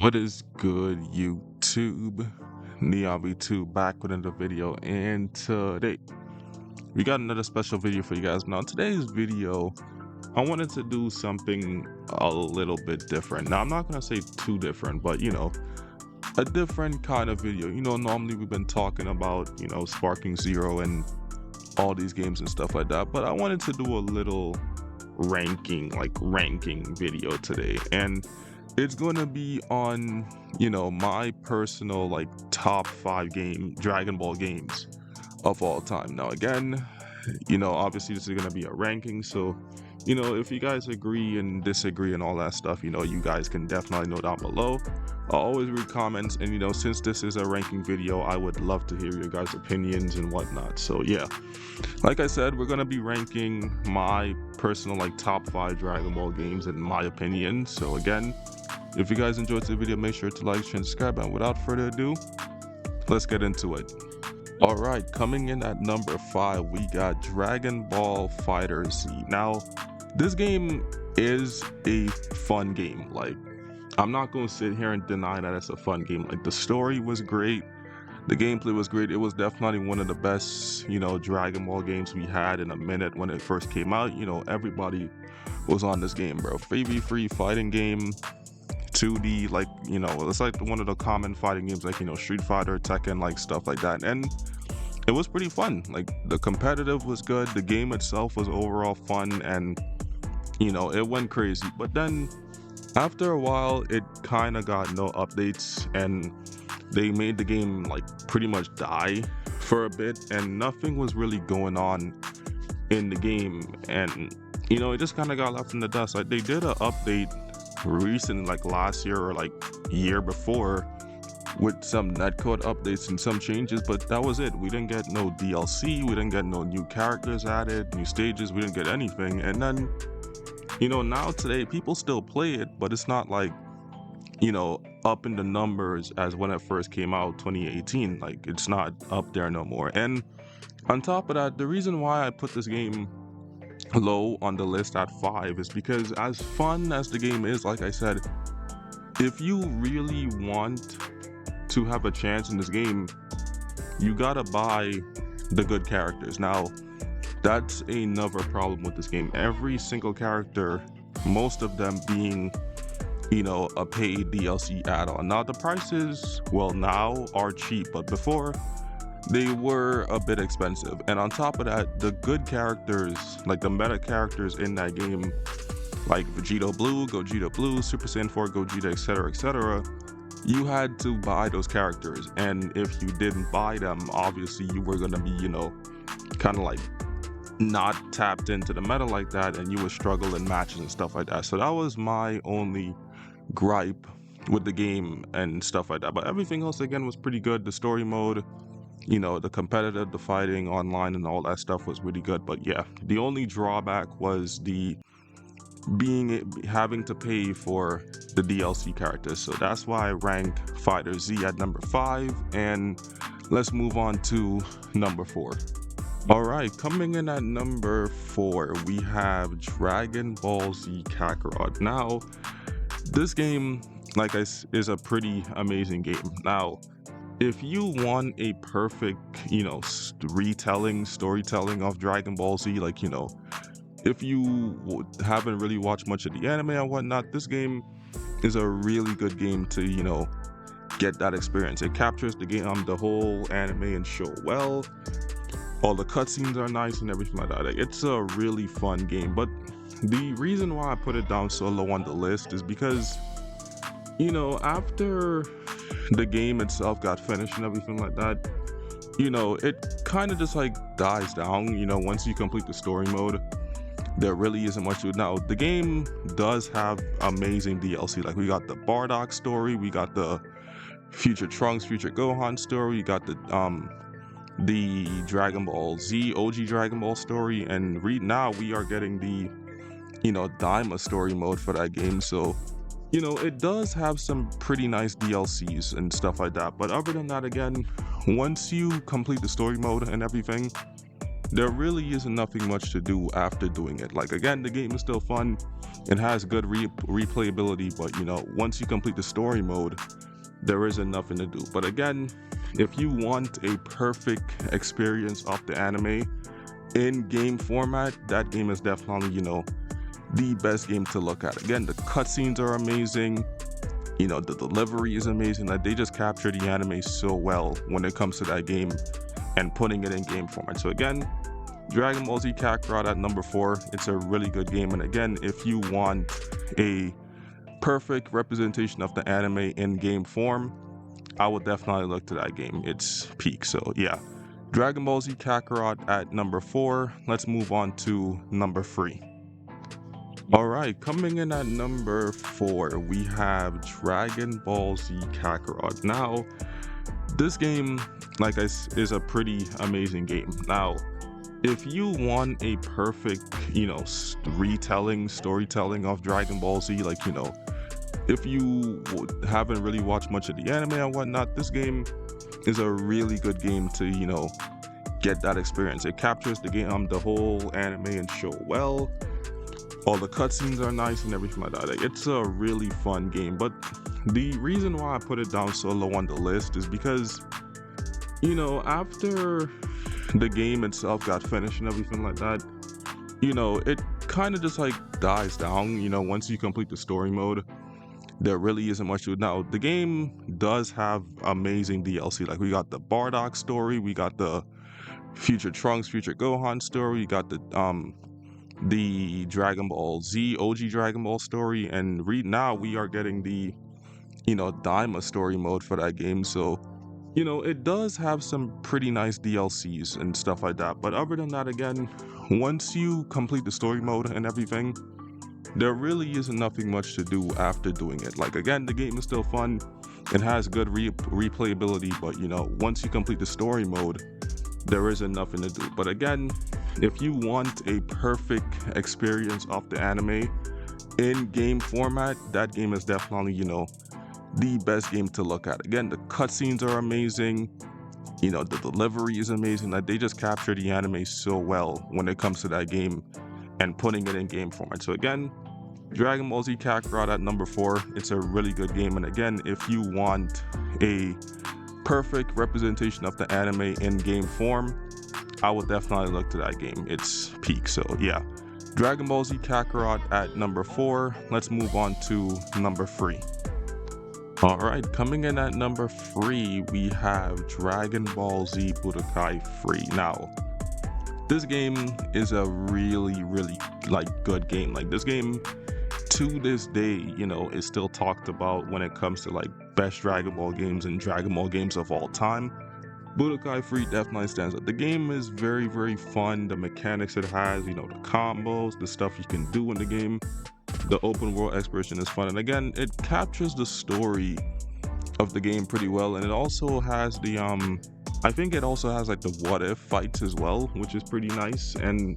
What is good, YouTube? Neon V2 back with another video, and today we got another special video for you guys. Now, today's video, I wanted to do something a little bit different. Now, I'm not gonna say too different, but a different kind of video. Normally we've been talking about sparkingzero and all these games and stuff like that, but I wanted to do a little ranking video today, and it's going to be on my personal top 5 Dragon Ball games of all time. Now again, obviously this is going to be a ranking, so if you guys agree and disagree and all that stuff, you guys can definitely know down below. I'll always read comments, and since this is a ranking video, I would love to hear your guys' opinions and whatnot. So yeah, like I said, we're gonna be ranking my personal top 5 Dragon Ball games in my opinion. So again, if you guys enjoyed the video, make sure to like, share, and subscribe. And without further ado, let's get into it. All right, coming in at number 5, we got Dragon Ball FighterZ. Now, this game is a fun game. I'm not gonna sit here and deny that it's a fun game. The story was great, the gameplay was great. It was definitely one of the best, Dragon Ball games we had in a minute when it first came out. Everybody was on this game, bro. Free fighting game, 2D, it's like one of the common fighting games, Street Fighter, Tekken, stuff like that. And it was pretty fun. The competitive was good, the game itself was overall fun, and it went crazy. But then after a while, it kind of got no updates, and they made the game pretty much die for a bit, and nothing was really going on in the game, and it just kind of got left in the dust. They did an update recently, last year or year before, with some netcode updates and some changes, but that was it. We didn't get no DLC, we didn't get no new characters added, new stages, we didn't get anything. And then now today people still play it, but it's not up in the numbers as when it first came out 2018. It's not up there no more. And on top of that, the reason why I put this game low on the list at 5 is because, as fun as the game is, like I said, if you really want to have a chance in this game, you gotta buy the good characters. Now, that's another problem with this game. Every single character, most of them being a paid DLC add-on. Now the prices, well, now are cheap, but before they were a bit expensive. And on top of that, the good characters, the meta characters in that game, like Vegeta Blue, Gogeta Blue, Super Saiyan 4, Gogeta, etc., you had to buy those characters. And if you didn't buy them, obviously you were gonna be kind of not tapped into the meta like that, and you would struggle in matches and stuff like that. So that was my only gripe with the game and stuff like that. But everything else again was pretty good. The story mode, the competitive, the fighting online and all that stuff was really good. But yeah, the only drawback was having to pay for the DLC characters. So that's why I rank FighterZ at number 5. And let's move on to number 4. All right, coming in at number 4, we have Dragon Ball Z Kakarot. Now, this game, is a pretty amazing game. Now, if you want a perfect, storytelling of Dragon Ball Z, if you haven't really watched much of the anime and whatnot, this game is a really good game to, get that experience. It captures the whole anime and show well. All the cutscenes are nice and everything like that. It's a really fun game. But the reason why I put it down so low on the list is because, after the game itself got finished and everything like that, it kind of just dies down. Once you complete the story mode, there really isn't much to it. Now, the game does have amazing DLC. We got the Bardock story, we got the Future Trunks, Future Gohan story, you got the Dragon Ball Z, OG Dragon Ball story, and now we are getting the Daima story mode for that game. So it does have some pretty nice DLCs and stuff like that. But other than that, again, once you complete the story mode and everything, there really isn't nothing much to do after doing it. Like, again, the game is still fun. It has good replayability, but once you complete the story mode, there isn't nothing to do. But again, if you want a perfect experience of the anime in game format, that game is definitely, the best game to look at. Again, the cutscenes are amazing. The delivery is amazing. Like, they just capture the anime so well when it comes to that game and putting it in game format. So again, Dragon Ball Z Kakarot at number 4. It's a really good game. And again, if you want a perfect representation of the anime in game form, I would definitely look to that game. It's peak. So yeah, Dragon Ball Z Kakarot at number 4. Let's move on to number 3. All right, coming in at number 4, we have Dragon Ball Z Kakarot. Now, this game, is a pretty amazing game. Now, if you want a perfect, storytelling of Dragon Ball Z, if you haven't really watched much of the anime and whatnot, this game is a really good game to, get that experience. It captures the whole anime and show well. All the cutscenes are nice and everything like that. It's a really fun game. But the reason why I put it down so low on the list is because, after the game itself got finished and everything like that, it kind of just dies down. Once you complete the story mode, there really isn't much to it. Now, the game does have amazing DLC. Like, we got the Bardock story, we got the Future Trunks, Future Gohan story, we got the Dragon Ball Z OG Dragon Ball story, and now we are getting the Daima story mode for that game. So it does have some pretty nice DLCs and stuff like that. But other than that, again, once you complete the story mode and everything, there really isn't nothing much to do after doing it. Like, again, the game is still fun. It has good replayability, but once you complete the story mode, there isn't nothing to do. But again, if you want a perfect experience of the anime in game format, that game is definitely, the best game to look at. Again, the cutscenes are amazing. The delivery is amazing. Like, they just capture the anime so well when it comes to that game and putting it in game format. So again, Dragon Ball Z Kakarot at number 4. It's a really good game. And again, if you want a perfect representation of the anime in game form, I would definitely look to that game. It's peak. So yeah, Dragon Ball Z Kakarot at number 4. Let's move on to number 3. All right, coming in at number 3, we have Dragon Ball Z Budokai Free. Now, this game is a really good game. Like, this game to this day, is still talked about when it comes to best Dragon Ball games and Dragon Ball games of all time. Budokai Free definitely stands out. The game is very fun. The mechanics it has, the combos, the stuff you can do in the game, the open world exploration is fun. And again, it captures the story of the game pretty well. And it also has the I think it also has the what if fights as well, which is pretty nice. And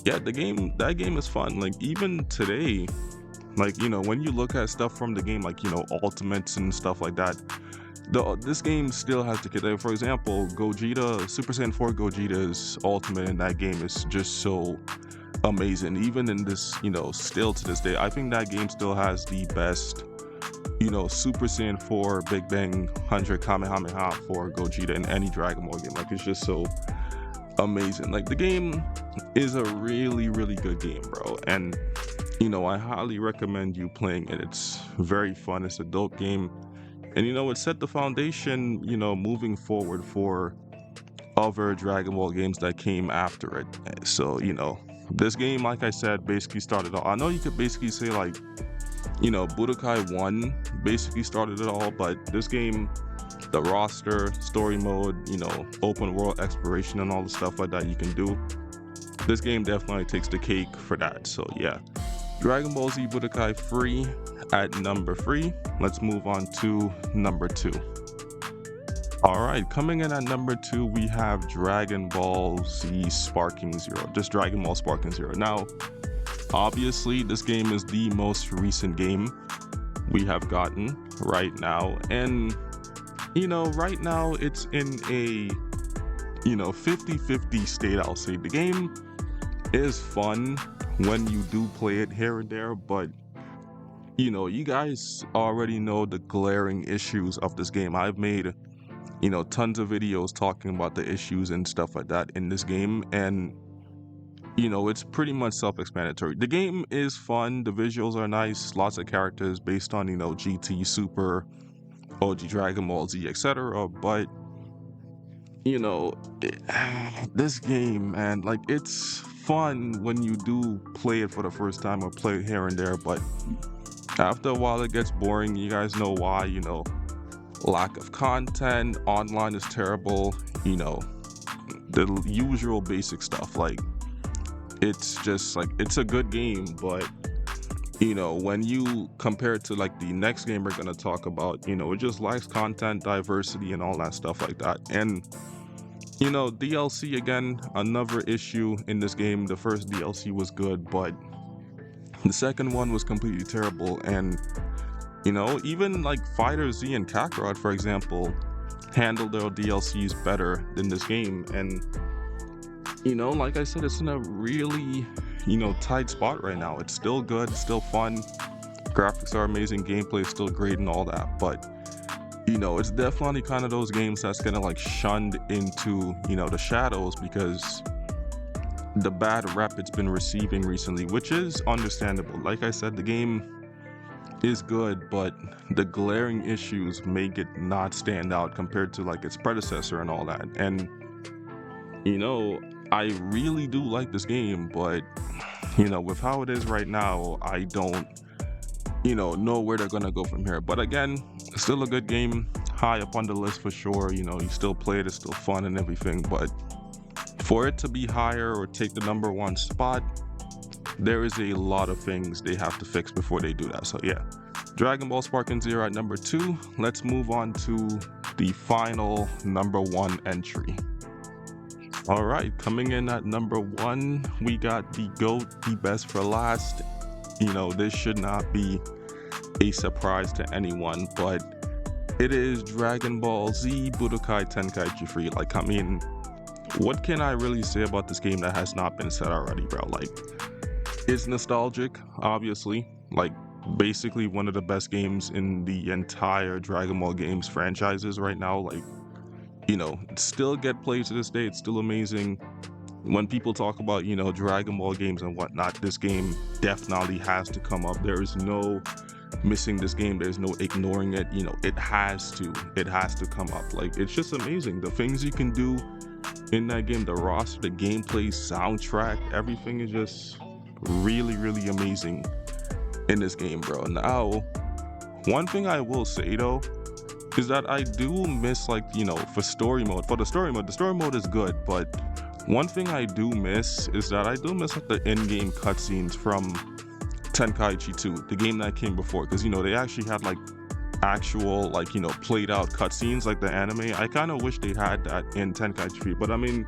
yeah, that game is fun. Like, even today, when you look at stuff from the game, ultimates and stuff like that, this game still has the for example, Gogeta, Super Saiyan 4 Gogeta's ultimate in that game is just so amazing. Even in this, still to this day, I think that game still has the best, Super Saiyan 4 Big Bang 100 Kamehameha for Gogeta in any Dragon Ball game. It's just so amazing. The game is a really good game, bro. And I highly recommend you playing it. It's very fun. It's a dope game. And it set the foundation, moving forward for other Dragon Ball games that came after it. So, this game, like I said, basically started all. I know you could basically say Budokai 1 basically started it all, but this game, the roster, story mode, open world exploration and all the stuff like that you can do, this game definitely takes the cake for that. So yeah, Dragon Ball Z Budokai Free at number 3. Let's move on to number 2. All right, coming in at number 2, we have Dragon Ball Z Sparking Zero, just Dragon Ball Sparking Zero. Now, obviously, this game is the most recent game we have gotten right now. And, right now it's in a 50-50 state, I'll say. The game is fun when you do play it here and there, but you guys already know the glaring issues of this game. I've made tons of videos talking about the issues and stuff like that in this game, and it's pretty much self-explanatory. The game is fun, the visuals are nice, lots of characters based on GT, Super, OG, Dragon Ball Z, etc. But this game, man, like, it's fun when you do play it for the first time or play it here and there, but after a while it gets boring. You guys know why. Lack of content, online is terrible, the usual basic stuff. Like, it's just like, it's a good game, but when you compare it to like the next game we're gonna talk about, it just lacks content, diversity, and all that stuff like that. And DLC, again, another issue in this game. The first DLC was good, but the second one was completely terrible. And even like Fighter Z and Kakarot, for example, handled their DLCs better than this game. And like I said, it's in a really tight spot right now. It's still good, it's still fun, graphics are amazing, gameplay is still great and all that, but it's definitely kind of those games that's gonna like shunned into the shadows because the bad rep it's been receiving recently, which is understandable. Like I said, the game is good, but the glaring issues make it not stand out compared to like its predecessor and all that. And I really do like this game, but with how it is right now, I don't know where they're gonna go from here. But again, still a good game, high up on the list for sure. You still play it, it's still fun and everything, but for it to be higher or take the #1 spot, there is a lot of things they have to fix before they do that. So yeah, Dragon Ball SparkingZero at #2. Let's move on to the final #1 entry. All right, coming in at #1, we got the GOAT, the best for last. This should not be a surprise to anyone, but it is Dragon Ball Z Budokai Tenkaichi 3. Like, I mean, what can I really say about this game that has not been said already, bro? Like, it's nostalgic, obviously. Like, basically one of the best games in the entire Dragon Ball games franchises right now. Like, still get played to this day. It's still amazing. When people talk about Dragon Ball games and whatnot, this game definitely has to come up. There is no missing this game, there's no ignoring it. It has to come up. Like, it's just amazing, the things you can do in that game, the roster, the gameplay, soundtrack, everything is just really, really amazing in this game, bro. Now, one thing I will say though is that I do miss, like, for story mode, the story mode is good, but one thing I do miss is that I do miss like the in-game cutscenes from Tenkaichi 2, the game that came before, because they actually had like actual, like, played out cutscenes like the anime. I kind of wish they had that in Tenkaichi 3, but I mean,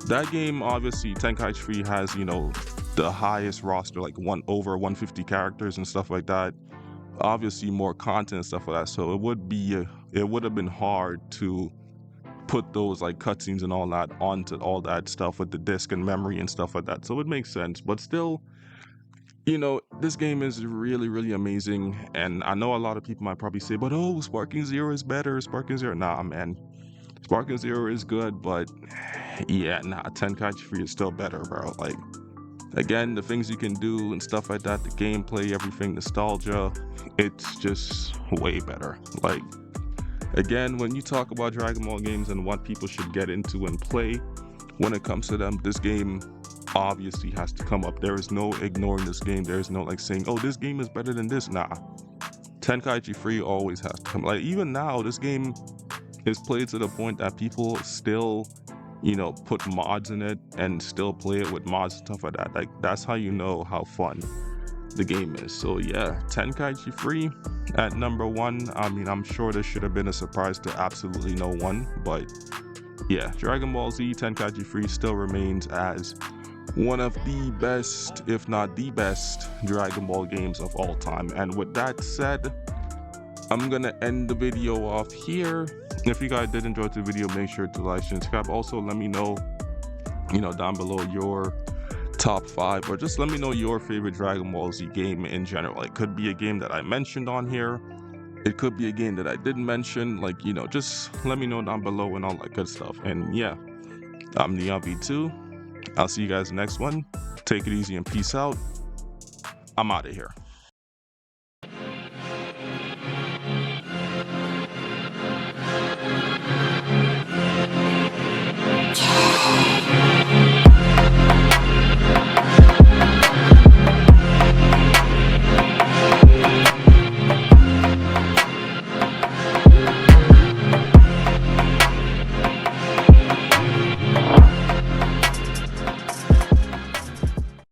that game, obviously Tenkaichi 3 has the highest roster, like over 150 characters and stuff like that, obviously more content and stuff like that, so it would have been hard to put those like cutscenes and all that onto all that stuff with the disc and memory and stuff like that. So it makes sense, but still, this game is really, really amazing. And I know a lot of people might probably say, but oh, SparkingZero is better, SparkingZero. Nah, man, SparkingZero is good, but yeah, nah, Tenkaichi 3 is still better, bro. Like, again, the things you can do and stuff like that, the gameplay, everything, nostalgia, it's just way better. Like, again, when you talk about Dragon Ball games and what people should get into and play when it comes to them, this game obviously has to come up. There is no ignoring this game. There is no like saying, oh, this game is better than this. Nah, Tenkaichi 3 always has to come. Like, even now, this game is played to the point that people still put mods in it and still play it with mods and stuff like that. Like, that's how you know how fun the game is. So yeah, Tenkaichi 3 at #1. I mean, I'm sure this should have been a surprise to absolutely no one, but yeah, Dragon Ball Z Tenkaichi 3 still remains as one of the best, if not the best, Dragon Ball games of all time. And with that said, I'm gonna end the video off here. If you guys did enjoy the video, make sure to like and subscribe. Also, let me know, down below your top 5, or just let me know your favorite Dragon Ball Z game in general. It could be a game that I mentioned on here. It could be a game that I didn't mention. Like, just let me know down below and all that good stuff. And yeah, I'm Neon V2. I'll see you guys next one. Take it easy and peace out. I'm out of here.